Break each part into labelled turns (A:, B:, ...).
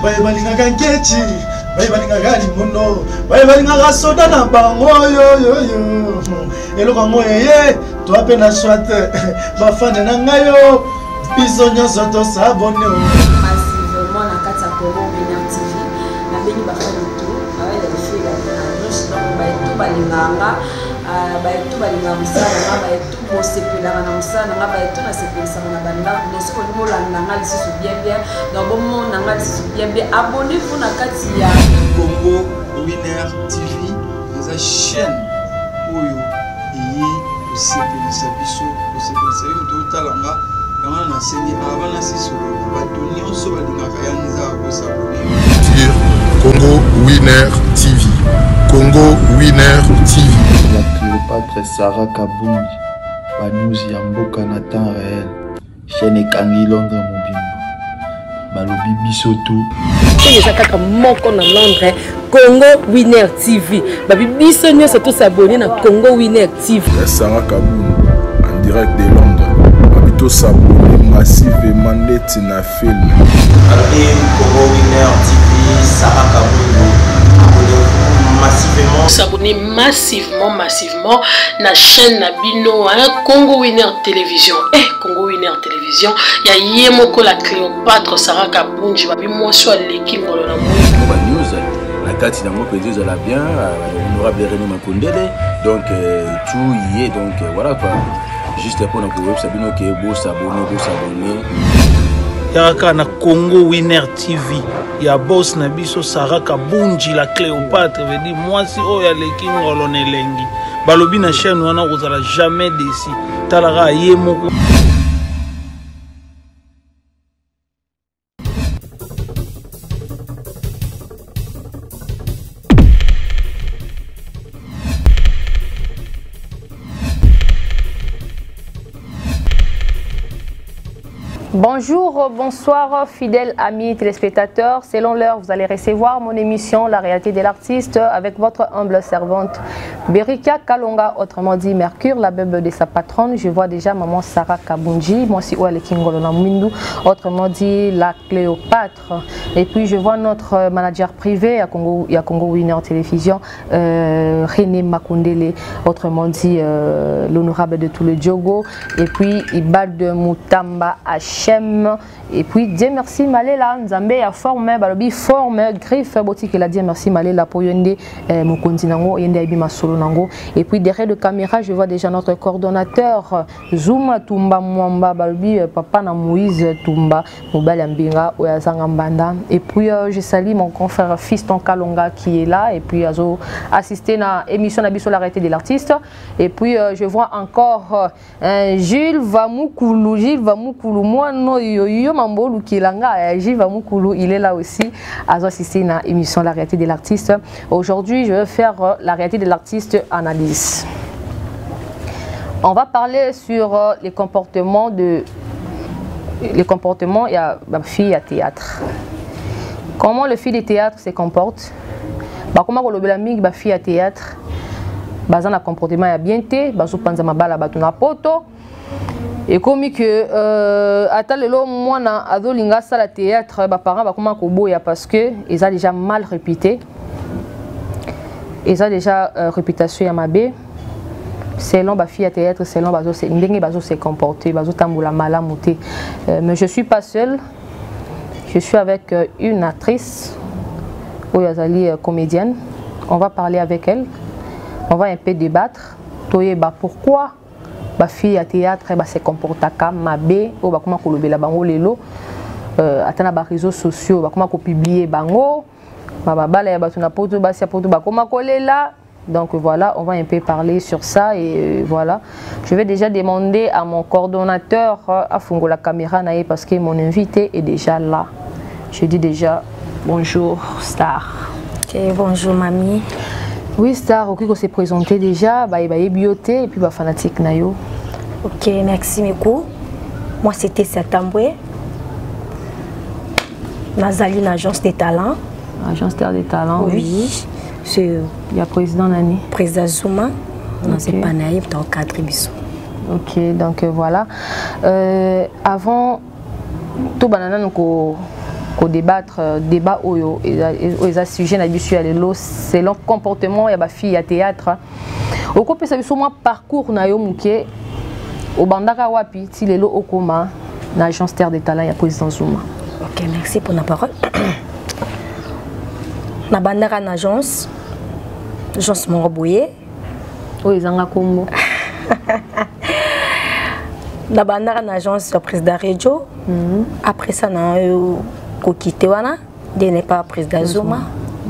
A: balinga nkechi balinga limono balinga soda na bango yo eloko ngo yeye to apena swate bafane na ngayo biso nyonso to sabone
B: massivement na kati ya Congo Winner TV na beni bafane tout avec les filles donc balinganga baetu balinga musala nga baetu bosepelaka na musala nga baetu nasepelisaka na bandako nyonso olingi olandanga lisusu bien donc bomonanga lisusu bien abonnez-vous na kati ya
C: Congo Winner TV eza chaîne oyo eye osepelisa biso osepelisa yo totalanga kama nasengi abana siso bato nyonso balingaka ya nzaka kosabone
D: sur Congo Winner TV. Congo Winner TV.
E: La Cléopâtre Sarah Kabundi, Banouzi Amboka na temps réel, chaîne Kangi Londres Mobimba, Balobi Bisoto.
F: C'est ça kaka moko na Londres, Congo Winner TV. Babi biso nyo surtout s'abonner na Congo Winner TV.
D: Sarah Kabundi en direct de Londres. Babito s'abonner massivement net na film.
G: Congo Winner TV, Sarah Kabundi.
H: S'abonner massivement na chaîne Nabino Congo Winner Télévision. Congo Winner Télévision, ya yemoko la Cléopâtre Sarah Kabundi babi moso aleki ngolo na
I: mo news la kati na mo pédé la bien honorable René Makondele donc tout y est donc voilà quoi juste pour nous web Sabino qui est beau s'abonner
J: Yaka na Congo Winner TV ya boss na biso Sarah Kabundi la Cléopâtre veut dire moi si o ya leki ngolo nelengi balobi na chaîne wana kozala jamais déçu talara yemoko.
K: Bonjour, bonsoir, fidèles amis téléspectateurs. Selon l'heure, vous allez recevoir mon émission La réalité de l'artiste avec votre humble servante Berika Kalonga, autrement dit Mercure, la bébé de sa patronne. Je vois déjà maman Sarah Kabundi, moi aussi Ouale Kingolona Mwindu, autrement dit la Cléopâtre. Et puis je vois notre manager privé à Congo Winner Télévision, René Makondele, autrement dit l'honorable de tout le Diogo. Et puis Ibad Moutamba Hachem. Et puis Dieu merci Malela Nzambe a formé balobi forme griffe boutique la Dieu merci Malela pour yende mon continent yende abima solo nango. Et puis derrière de caméra je vois déjà notre coordonnateur Zuma Tumba Mwamba balobi papa na Moïse Tumba Mobali Mbinga Oyazanga Mbanda. Et puis je salue mon confrère Fiston Kalonga qui est là et puis azo assisté na émission na biso la réalité de l'artiste. Et puis je vois encore Gilles Vamoukulu moi non yo Mambolou qui langa Gilles Vamoukulu il est là aussi à assister à l'émission La réalité de l'artiste. Aujourd'hui je vais faire la réalité de l'artiste analyse. On va parler sur les comportements il y a ma fille à théâtre. Comment le fille de théâtre se comporte? Comment la fille à théâtre bazana comportement ya bien té bazo panza mabala batuna poto. Et comme que atalelo mwana azolinga sala théâtre ba parents ba comment koboya parce que ils ont déjà mal réputé. Ils ont déjà réputation ya mabe. Selon ba fille à théâtre selon bazo se ndenge bazo se comporter bazo tambola malamuté. Mais je suis pas seule. Je suis avec une actrice Oyazali comédienne. On va parler avec elle. On va un peu débattre. Toyeba pourquoi ba fille à théâtre se comporte comme mabe ou ba comment kolobela bango lelo atana ba réseaux sociaux ba comment ko publier bango ba bala ya batuna poto ba sia poto ba comment kolela. Donc voilà, on va un peu parler sur ça et voilà. Je vais déjà demander à mon coordonnateur à Fungo la caméra naé parce que mon invité est déjà là. Je dis déjà bonjour Star.
L: Ok, bonjour mamie.
K: Oui, Star, ok, qu'on s'est présenté déjà, bah, bioté et puis bah, fanatique Nayo.
L: Ok, merci beaucoup. Moi, c'était Satamboué. Nazali, une agence des talents.
K: Agence des talents,
L: oui.
K: Il y a président Nani.
L: Président Zuma. Non, c'est pas naïf, dans le cadre Bissou.
K: Ok, donc voilà. Avant, tout banana, débattre débat oyo eza sujet na biso ya lelo selon comportement ya ba fille ya théâtre oko pesa biso moi parcours na yo muke obandaka wapi ti lelo okoma na agence Terre des Talents ya président Zuma.
L: OK, merci pour la parole. Na bandaka na agence Moroboye
K: oyo ezanga kombo
L: na bandaka na agence ya président Radio. Après ça na kokite wana de n'est pas président Zuma.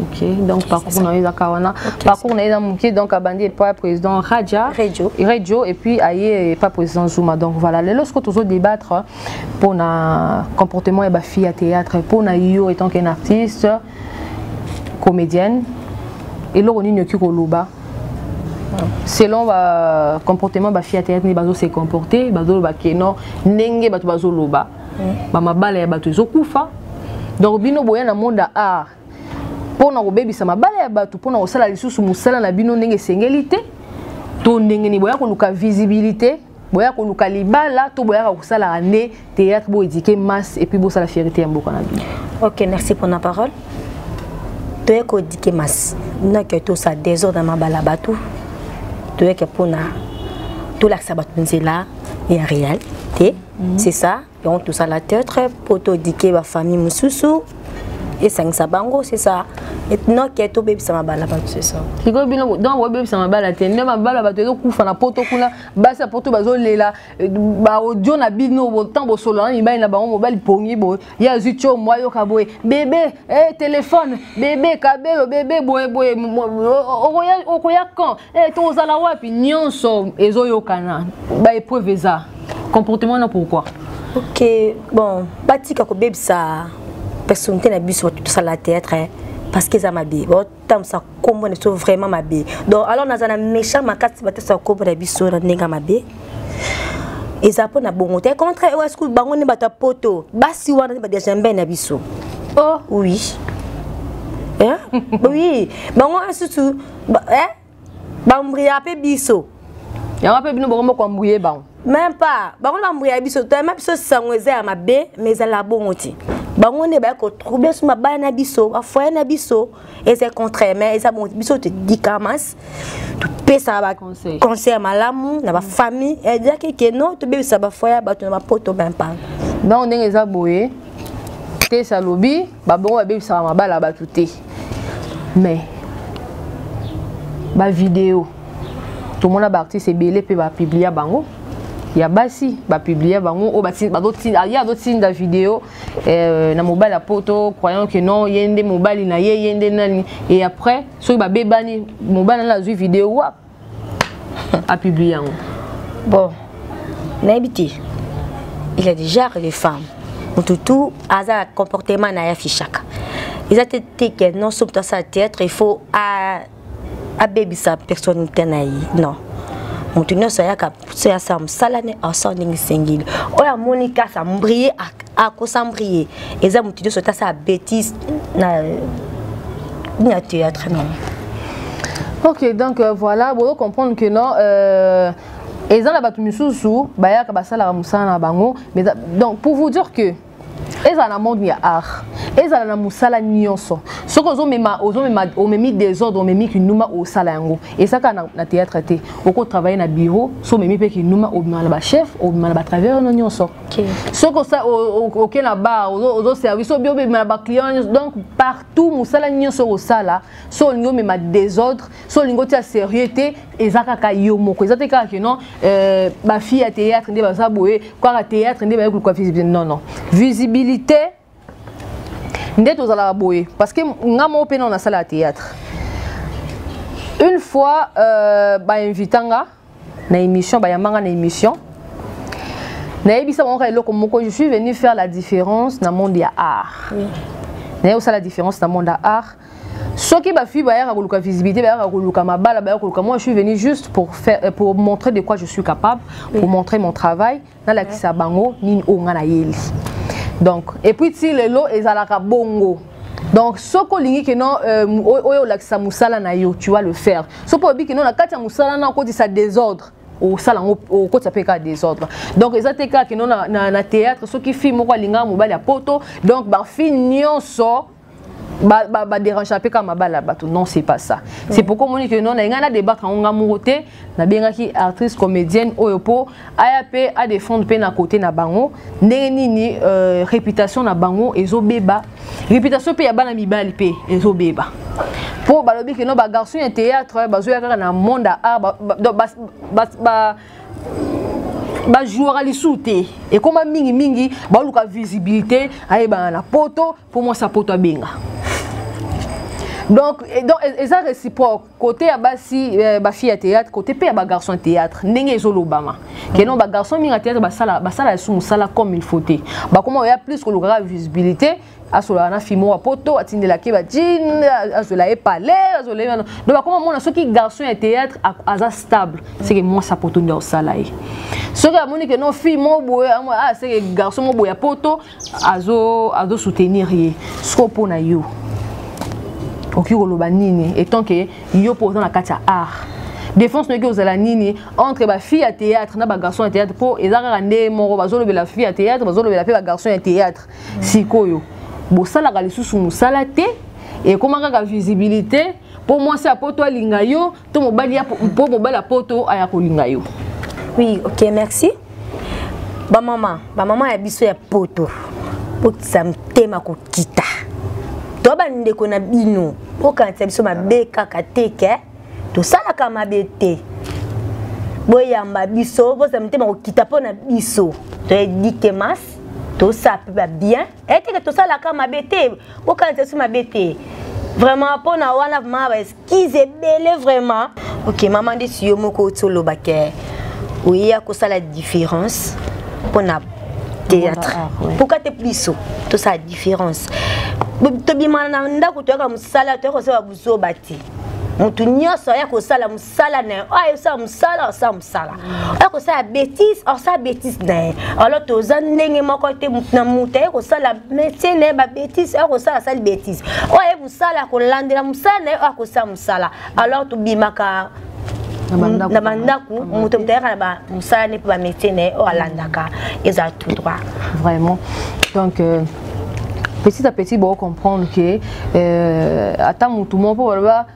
K: OK, donc parcours na eza kawana parcours na eza muke donc abandi pas président Radio et puis aye pas président Zuma. Donc voilà, lorsque tu veux débattre pour na comportement ya ba fille à théâtre pour na yo étant qu'un artiste comédienne et là on y qui koloba selon le comportement ba fille à théâtre ni bazo se comporter bazo ba keno ndenge bato bazo loba ba mabala ya bato ezokufa donc bino boya na monde art pour na kobebisa mabala ya bato pour na kosala lisusu musala na bino ndenge sengelité to ndenge ni boya koluka visibilité boya koluka libala to boya kosala ane théâtre bo éduquer masse et puis bo sala fierté ya mboka na bino.
L: OK, merci pour la parole. Tu es éduquer masse non que tout ça désordre dans mabala bato tu es que pour na tout là ça bato nzela et en réalité c'est ça donc tout ça la théâtre pour éduquer la famille mususu et ça bango c'est ça et non que tout bébé ça mabala bato c'est ça
K: kiko bino donc bébé ça mabala te ne mabala bato zo kufa na poto kuna basa poto bazo lela ba audio na bino bo temps bo solo ni ba na bango mobile pongi bo ya zucho moyo kaboye bébé téléphone bébé kabelo bébé boye okoya quand to zala wapi nyonso ezo yokana ba épreuve ça comportement non pourquoi.
L: OK, bon batika ko bébé ça personnalité na biso tout ça la théâtre parce que ça m'a bien bon tant ça comme on est vraiment ma bien donc alors on a un méchant ma carte ça ça comme na biso na ninga ma bien et ça pour na bongo te contre est-ce que bango ne bata poto basi wana ba déjà ben na biso oh oui hein oui bango asusu bambria pe biso
K: ya wape bino bongo ko mbouye bango
L: même pas bango bambria biso to même biso sangweza ya mabe mais ça la bongo ti bango ne ba ko trouver sur ma bana biso afoya na biso et c'est contraire mais ça bon biso te dit kamas tu peux ça ba conseil malamu na ba famille et dire que non tu be ça ba foya ba tu na poto même pas
K: donc ndenge za boye te sa lobby ba bongo ba be ça mabala ba tuté mais ba vidéo tout le monde a artiste c'est belé pe ba publier bango ya basi ba publier bango o ba d'autres il y a d'autres signes de vidéo na mobile à poto croyant que non yende mobile na yende nani et après so ba bebani mobile na la vidéo a publier
L: bon n'habité il a déjà les femmes tout à comportement na affichaka ils a été que non sur ça théâtre il faut à baby sa personnalité naï non Montino sayaka c'est ça salane en sounding single oya Monica ça briller à quoi ça briller et ça Montino c'est ça bêtise na théâtre non.
K: OK, donc voilà vous comprendre que non et ça la batu misusu baya ka basala musana bango mais donc pour vous dire que eza na monde ya art eza na musala nyonso soko zo mema o memi désordre o memi kinuma o sala yango et ça ka na théâtre te oko travailler na bureau so memi pe kinuma o mala ba chef o mala ba travers no nyonso soko ça o ke na bar o service o bio be mala ba client donc partout musala nyonso o sala so lingo mema désordre so lingo tia sérieuxté ezaka ka yo moko ezate ka que non ba fille à théâtre ndé ba sa boye quoi théâtre ndé ba ko visibilité non visibilité ndé tozala boye parce que ngamo pe na sala théâtre une fois ba invitanga na émission ba yamanga na émission na ebisa bonka eloko moko je suis venu faire la différence dans monde ya art na yo sala différence dans monde ya art soki ba fi ba ya koluka visibilité ba ya koluka mabala ba ya koluka moi je suis venu juste pour montrer de quoi je suis capable pour montrer mon travail na la kisa bango ni onga na yeli. Donc et puis si le lot ezalaka bongo donc soko lingi que non oyo la kisa musala na yo tu vas le faire soko obi que non la kati ya musala na ko di sa désordre
F: au salon au côté ça peut cas des autres donc les autres cas qui non na théâtre ceux qui filment quoi linga mobile à poto donc ba finio so ba déranger peu comme bala bato non c'est pas ça c'est pourquoi on dit que non na ngana débat quand on ngamuroté na benga ki actrice comédienne oyopo AAP a défendre pe na côté na bango nini réputation na bango ezo beba réputation pe ya bana mibali pe ezo beba pour balobi que non ba garçon en théâtre bazo ya na monde art ba joueur à l'issouté et comme mingi ba luka visibilité aye ba na poto pour moi ça poto benga donc ça réciproque côté à basi ba fille à théâtre côté pe ba garçon théâtre ndenge ezolobama que non ba garçon mingi à théâtre ba sala sous sala comme il faut ba comment il y a plus que le visibilité asola na fimo poto atindela ke ba jean asola e palais asola donc comment mon ceux qui garçon et théâtre aza stable c'est que moi ça poto ndio sala yi ceux qui amoni que non fimo boye c'est que garçon mo boya poto azo soutenir ye scopo na yo oki koloba nini étant que yo posant la katia art défense ne que la nini entre ba fille à théâtre na ba garçon à théâtre pour ezaka ndé moko bazolobe la fille à théâtre bazolobe la ba garçon à théâtre sikoyo bosala ka lisusu musala te et comment ka visibilité pour moi c'est à poto alinga yo to mobali ya pour mobali à poto aya kolinga yo.
L: Oui, OK, merci. Ba maman ya biso ya poto pour ça mtema ko kita to bande ko na bino o kan tsa biso mabeka kateke to sala ka mabete boyamba biso bo ça mtema ko kita pona biso to edike mas tout ça peut bien et que tout ça la comme abété au quand c'est ma bête vraiment pour na wana ma excuse belle vraiment OK maman dit si yo moko tolo baké oui ya ko ça la différence pour na théâtre pourquoi te plus tout ça différence to bimana ndako to ka musala to ko ça buzo bati mutu nyonso ya kosala musala na ayo sa musala ya kosala bêtise sa bêtise na alors toza ndenge moko te na mutu ya kosala métier na ba bêtise ya kosala sali bêtise oyo musala kolandela musala na ya kosala musala alors tobimaka na bandaku mutu mutayaka na ba musala ne pa métier na o alandaka eza tout droit
F: vraiment donc petit à petit bon comprendre que attends mutu mo po ba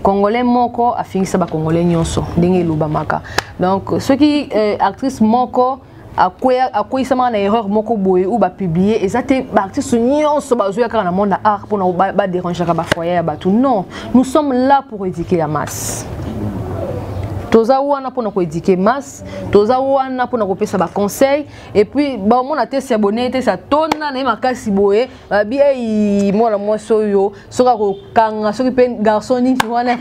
F: Congolais moko a fini ça ba Congolais nyonso ndenge lobamaka donc ceux qui actrice moko a quoi ça na erreur moko boye ou ba publier exacté ba artiste nyonso ba zoya kana monde art pour na ba déranger ba foyer ba tout non nous sommes là pour éduquer la masse toza wana pour na éduquer masse toza wana pour na kopesa ba conseil et puis ba mon a te s'abonner te sa tonna na makasi boye ba bi ai mona mo soyo soka ko kanga soki pe garçon ni wana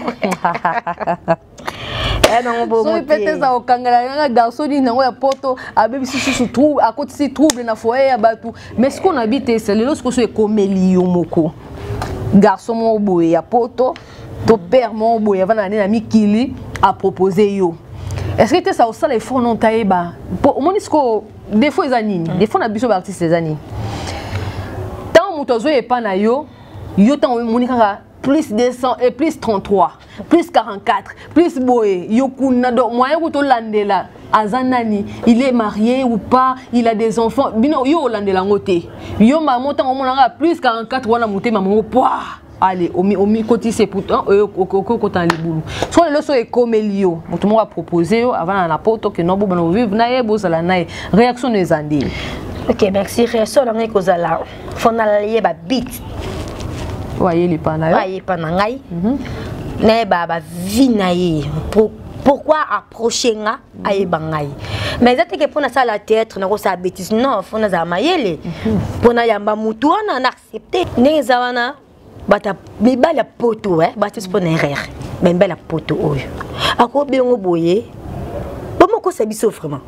F: non bon so peut-être ça okangala garçon ni nango ya poto abebi sisi trouble à côté si trouble na foyer ya batu mais ce qu'on habite c'est le lorsque so ekomeli yo moko garçon mo boye ya poto to père mo boye vana na mikili à proposer yo est-ce que ça aussi les fonds non taïba pour mon disco des fois les années des fois na biso ba artiste les années tant mutozo e pa na yo tant monika plus 200 et plus 33 plus 44 plus boye yo kuna do moyen ko to landela azanani il est marié ou pas il a des enfants bino yo landela ngote yo maman tant monanga plus 44 wana moté maman poa allez omi côté c'est pourtant côté les boulot soit le so e comme lio tout monde a proposé avant la poto que non bon vivre na ye bozala na réaction des andis.
L: OK merci réaction na kozala fona lié ba beat
F: voyez les pana
L: voyez pana ngai na ba vinaye pourquoi approcher nga aye bangai mais ça que pour na sala théâtre na ko sa bêtise non fona za mayele pour na yamba mutu on a accepté ne zawana bata mibala poto bata sponerer ben bela poto oyo ako bengo boye bomo ko sabiso vraiment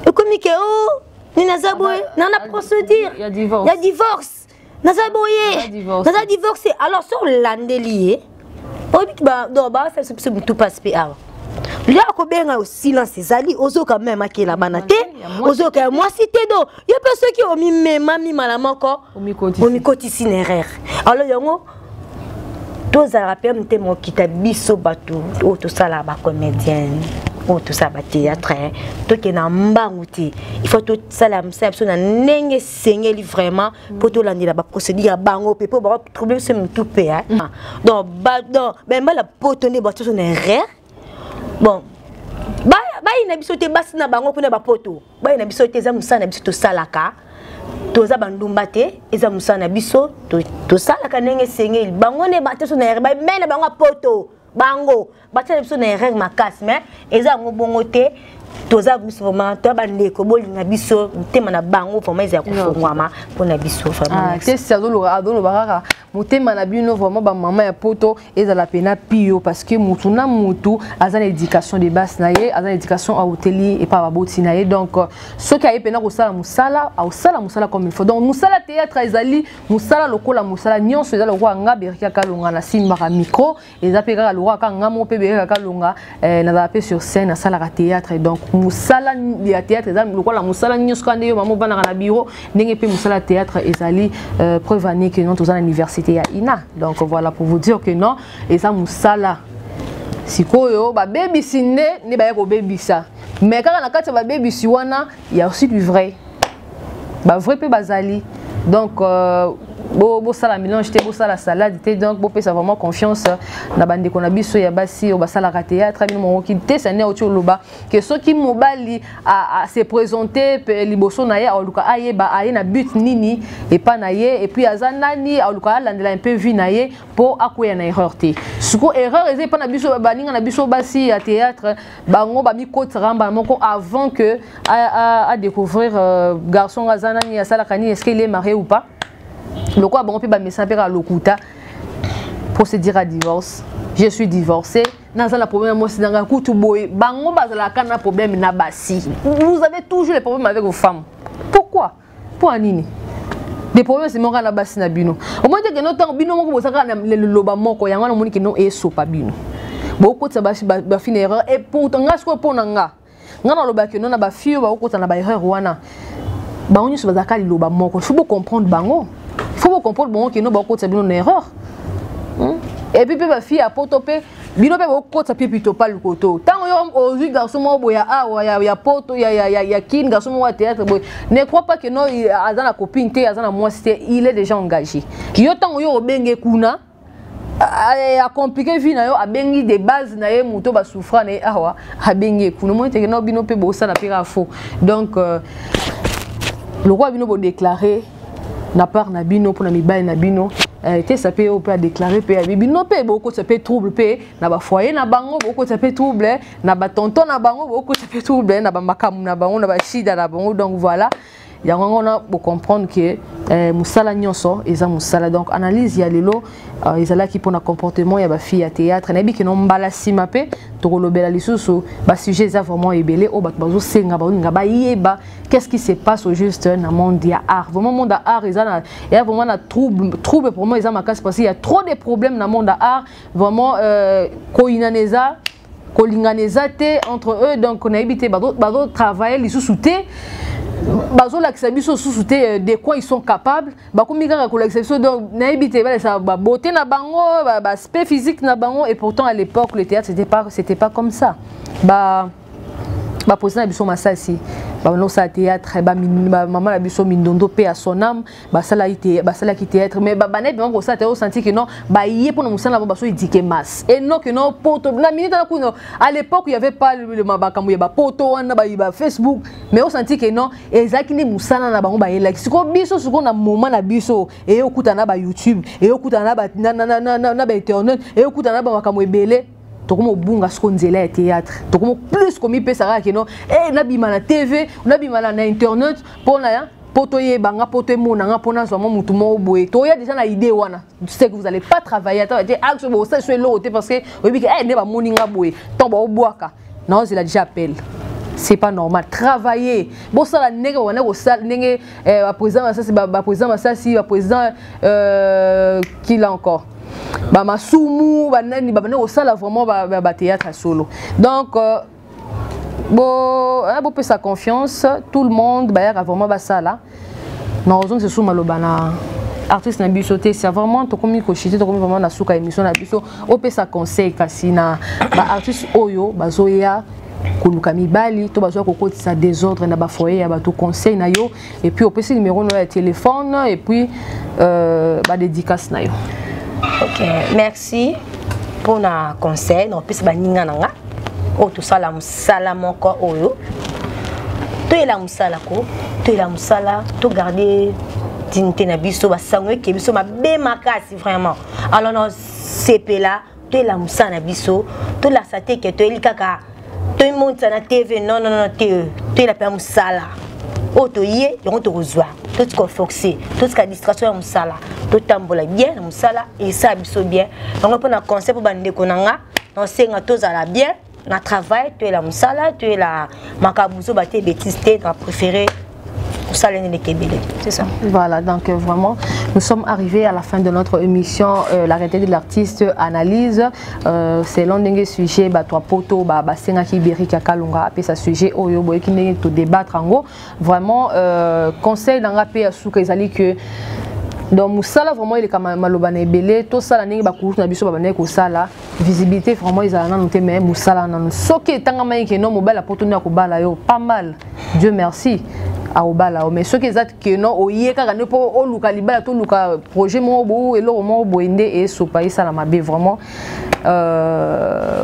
L: e comme que oh ni naza boye na procédure il y a divorce naza boye naza divorcé alors sur landelier obit ba do ba ça se tout passe pe awa là ko benga au silence ezali ozo quand même akela banate ozo ka moi cité do yo pe ceux qui ont mis mami malamoko omi kotisi nerer alors yango tous à rappel mte mo kita biso batu o to sala ba comédienne pour tout ça ba théâtre to ke na mbangu te il faut tout ça la msa na nenge sengeli vraiment pour tout landela ba procédure bango pe pour ba trouver ce tout pe donc ben la potone ba tout son erreur bon ba ina biso te basi na bango pona ba poto ba ina biso te za musana biso to salaka toza bandumba te eza musana biso to salaka nenge sengeli bango ne ba tout son erreur ba mena bango poto bango batia biso na erreur makasi mais eza ngo bongo te toza biso vraiment to bandeko bolinga biso tema na bango vraiment eza kufungwama pona biso vraiment
F: te sazolo baraka mutema na bino vraiment ba maman ya poto eza la pena pio parce que mutu na mutu azana éducation de base na ye azana éducation à hôteli et pas baboti na ye donc ce qui a pena ko sala musala au sala musala comme il faut donc musala théâtre ezali musala lokola musala nyonso eza lokwa nga berika kalonga na simba ka micro eza pe ka lokwa ka nga mo pe berika kalonga na za pe sur scène na sala ka théâtre donc musala ya théâtre eza lokola musala nyonso kande yo mamo bana na bureau ndenge pe musala théâtre ezali preuve année que non tous en université ya ina donc voilà pour vous dire que non et ça musala sikoyo ba baby sinde ne ba ko baby ça mais quand na kati ba baby si wana il y a aussi du vrai ba vrai pe bazali donc bo sala mélange te bo sala salade te donc bo pe ça vraiment confiance na bande ko na biso ya basi o ba sala ka théâtre bino mo ki te ça ne o loba que ceux qui mobali à se présenter liboso na ya oluka aye ba aye na but nini et pas na ye et puis azanani oluka landela un peu vu na ye pour akoya na erreur te suko erreur eze pas na biso ba ninga na biso basi ya théâtre bango ba mi côte ramba moko avant que à découvrir garçon azanani ya sala kani est-ce qu'il est marié ou pas. Le quoi bon peut ba message à lokuta procédure à divorce je suis divorcée dans la problème moi c'est dans un coup tout boy bango bazala kana problème na basi vous avez toujours les problèmes avec vos femmes pourquoi pour anini des problèmes c'est mon na basi na bino au moins que no temps bino moko bosaka na le loba moko yanga na moni que non eso pa bino beaucoup ça ba fin erreur et pourtant nga sko pona nga na loba que non na ba fio ba okota na ba erreur wana ba onyo so bazaka li loba moko faut comprendre bango. Il faut comprendre bon que nous beaucoup c'est une erreur et puis ba fille à poto pe bino pe beaucoup ça plutôt pas le koto tant on aujourd'hui garçon mo boya ya poto ya kin garçon mo théâtre boy ne crois pas que non azana copine te azana moi c'était il est déjà engagé yo tant yo benge kuna a compliqué vie na yo a bengi de base na ye muto ba souffra na awa a bengi kuna mo te que non bino pe bo ça na pira faux donc le roi bino bo déclarer na part na bino pour na mibali na bino te ça peut pas déclarer pe bino pe beaucoup ça peut trouble pe na ba foyer na bango beaucoup ça peut trouble na ba tonton na bango beaucoup ça peut trouble na ba makamu na bango na ba shida na bango donc voilà ya on a pour comprendre que musala nyonso eza musala donc analyse ya lelo ezala ki pona comportement ya ba fille à théâtre na bi que non mbala sima pe to kolobela lisusu ba sujet za vraiment ebele o ba bazo senga ba nga ba yeba qu'est-ce qui se passe au juste na monde ya art vraiment monde art ezana ya vraiment na trouble pour moi eza makasi parce qu'il y a trop de problèmes na monde art vraiment koinaneza kolinganeza te entre eux donc on a évité bazo travailler lisusu te bazo l'accès sous de quoi ils sont capables ba komika ko l'accès donc na ebité ça ba beauté na bango ba aspect physique na bango et pourtant à l'époque le théâtre c'était pas comme ça ba poser na biso masasi ba no sa théâtre ba maman la biso mindondo pe à son âme ba sala qui théâtre mais ba net bien ko ça te senti que non ba yé pour nous musala ba so édiquer masse et non que non poto na minute na kuno à l'époque il y avait pas le mabakambu ba poto wana ba Facebook mais on senti que non ezaki ni musala na bango ba yela siko biso siko na moment na biso et okuta na ba YouTube et okuta na ba na ba internet et okuta na ba makambu ebele tokomo bunga skonzela théâtre tokomo plus comme il peut ça que non et na bima na TV na bima na internet pour na poto ye banga poto mona nga pona zo mutu mo boye to ya déjà na idée wana tu sais que vous allez pas travailler attends axe bo ça sur l'autre parce que oui que ne ba moninga boye to ba boaka non il a déjà appel c'est pas normal travailler bon ça la nègre wana ko sal nenge président ça c'est président ça si président qui là encore ba masumu ba nani ba au sala vraiment ba théâtre solo donc bon peut sa confiance tout le monde ba ya vraiment ba sala non raison que c'est sous malobana artiste na biso te c'est vraiment to komi ko chité to komi vraiment na suka émission na biso au peut sa conseil kasi na ba artiste oyo bazoya koluka mibali to bazwa kokotisa désordre na ba foyer ya bato conseil na yo et puis opesi numéro no ya téléphone et puis ba dédicace na yo.
L: OK, merci pour na conseil no opesi ba ninga nanga o to sala musala moko oyo to ela musala ko to ela musala to garder dignité na biso ba sangwe ke biso ma be makasi vraiment alors no CP là to ela musala na biso to la sate ke to elikaka to monte na TV non to ela pa musala o to ye yo to kozwa to ko foxer to ka distraction ya musala to tambola bien na musala et ça biso bien donc pour na conseil pour bande ko nanga on senga to za la bien na travail tu es la musala tu es la makabuzo baté bêtiste dans préféré musala ne kebele c'est ça.
F: Voilà, donc vraiment nous sommes arrivés à la fin de notre émission la réalité de l'artiste analyse c'est l'un des sujets ba toi poto ba senga ki Berika Kalonga après ça sujet oyo boy ki ne to débattre en gros vraiment conseil dans rapé asuka ezali que donc musala vraiment il est comme maloba na ebele to sala ningi ba kutu na biso ba bana ko sala visibilité vraiment ils ana noté mais musala na soki tanga mai ke no mobile poto na ko bala yo pas mal Dieu merci a obala mais soki ezat ke no oye kaka ne po o luka libala to luka projet mo bo elo mo bo ende et sopa sala mabe vraiment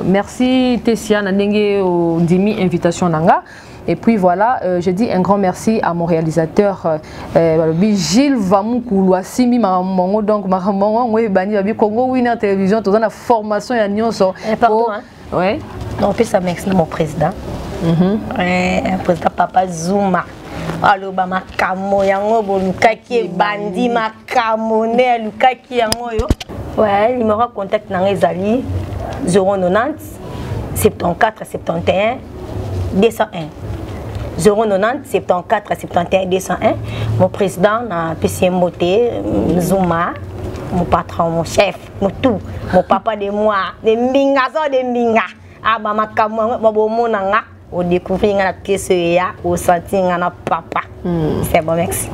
F: merci Tessia na ndenge o dimi invitation nanga. Et puis voilà, je dis un grand merci à mon réalisateur Gilles Vamoukoulou Simi Mamango donc Mamango oui bani babi Congo Winner Télévision tous la formation ya nyonso.
L: Pardon hein.
F: Ouais.
L: Non, puis ça merci mon président. Président Papa Zuma. Alors ba makamo yango bolukaki bandi makamo ne lukaki yango yo. Ouais, numéro contact na ezali 090 74 71 201. 090 74 71 201. Mon président na PCMOT Zuma, mon patron, mon chef, mon tout, mon papa de moi, de mbinga so de mbinga. Aba makamo bobo nanga au découvrir la pièce ya au sentir na papa. C'est bon, merci.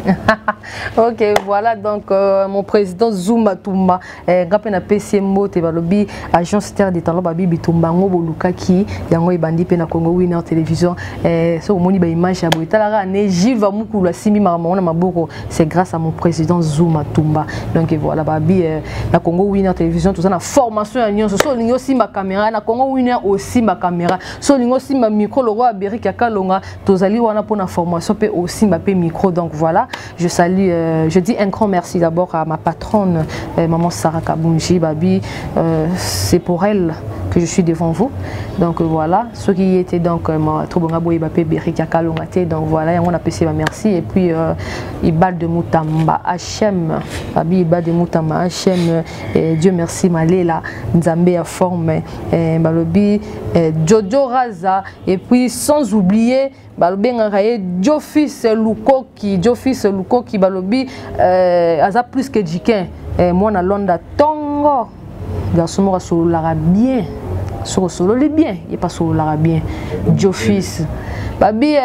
F: Ok, voilà donc mon président Zuma Tumba, gapena PCMO te balobi agence terre de talent babi bitumba ngo bolukaki yango ibandi pe na Congo Winner Télévision so moni ba image ya boitala ne Gilles Vamoukoulou Simi Mamango na maboko c'est grâce à mon président Zuma Tumba. Donc voilà babi na Congo Winner Télévision tout ça na formation ya nyonso so lingo simba caméra na Congo Winner aussi ma caméra so lingo simba micro le roi Berika Kalonga tozali wana pour na formation pe aussi micro. Donc voilà, je salue, je dis un grand merci d'abord à ma patronne, maman Sarah Kabunji Babi, c'est pour elle que je suis devant vous. Donc voilà, ceux qui étaient donc Trobongabo Ibapé Berika Kalonga, donc voilà, on a passé merci. Et puis Ibad de Moutamba, Hachem, Babi Ibad de Moutamba, Hachem, Dieu merci, Malela, Nzambe a formé, Balobi, Jojo Raza, et puis sans oublier balobi ngaraye Jofis Lukoki balobi aza plus que Jikin moi na Londa Tongo garçon mo solo la bien solo le bien il pas solo la bien Jofis babi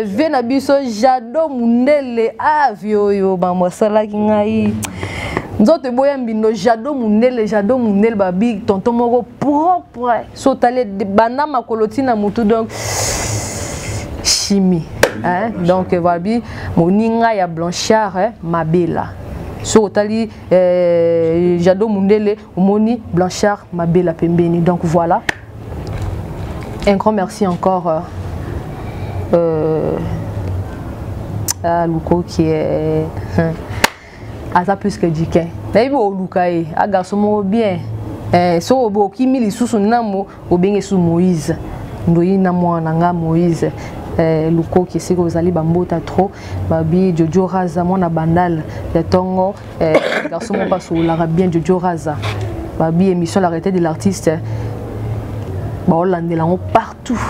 F: vena biso Jado Mundele avio yo ba mosala kingai nzote boya mbindo Jado Mundele babi tonton moko propre so tale bana makolotina mutu donc chimie hein? Donc voilà moninga ya Blanchard hein? Mabela so tali Jado Mundele moni Blanchard Mabela pembeni. Donc voilà un grand merci encore à Luko qui est asa plus que Jikin naïbi o Lukae a garçon bien so obo kimi lisusu namo obenge su Moïse ndoyi na mwana nga Moïse Luko qui c'est que vous allez bambota trop babi Jojo Raza mona bandal de tongo garçon mon pas sur l'arabien Jojo Raza babi émission l'arrêté de l'artiste ba Hollande là partout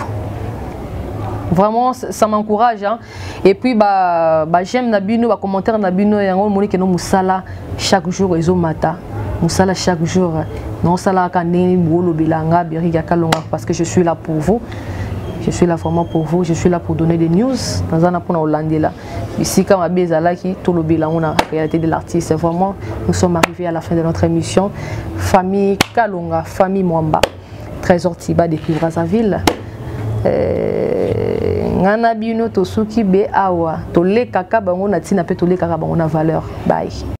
F: vraiment ça m'encourage hein? Et puis bah j'aime nabino ba commentaire nabino yango monique no musala chaque jour ezo mata musala chaque jour non sala kaneni bolo bilanga Berika Kalonga parce que je suis là pour vous. Je suis là vraiment pour vous, je suis là pour donner des news. Dans un apport hollandais là. Ici, comme Abézala qui tout le bilan, on a la réalité de l'artiste. Vraiment, nous sommes arrivés à la fin de notre émission. Famille Kalonga, famille Mwamba, Trésor Tiba depuis Brazzaville. ngana bino tosuki be awa tolekaka bango na tina pe tolekaka bango na valeur. Bye.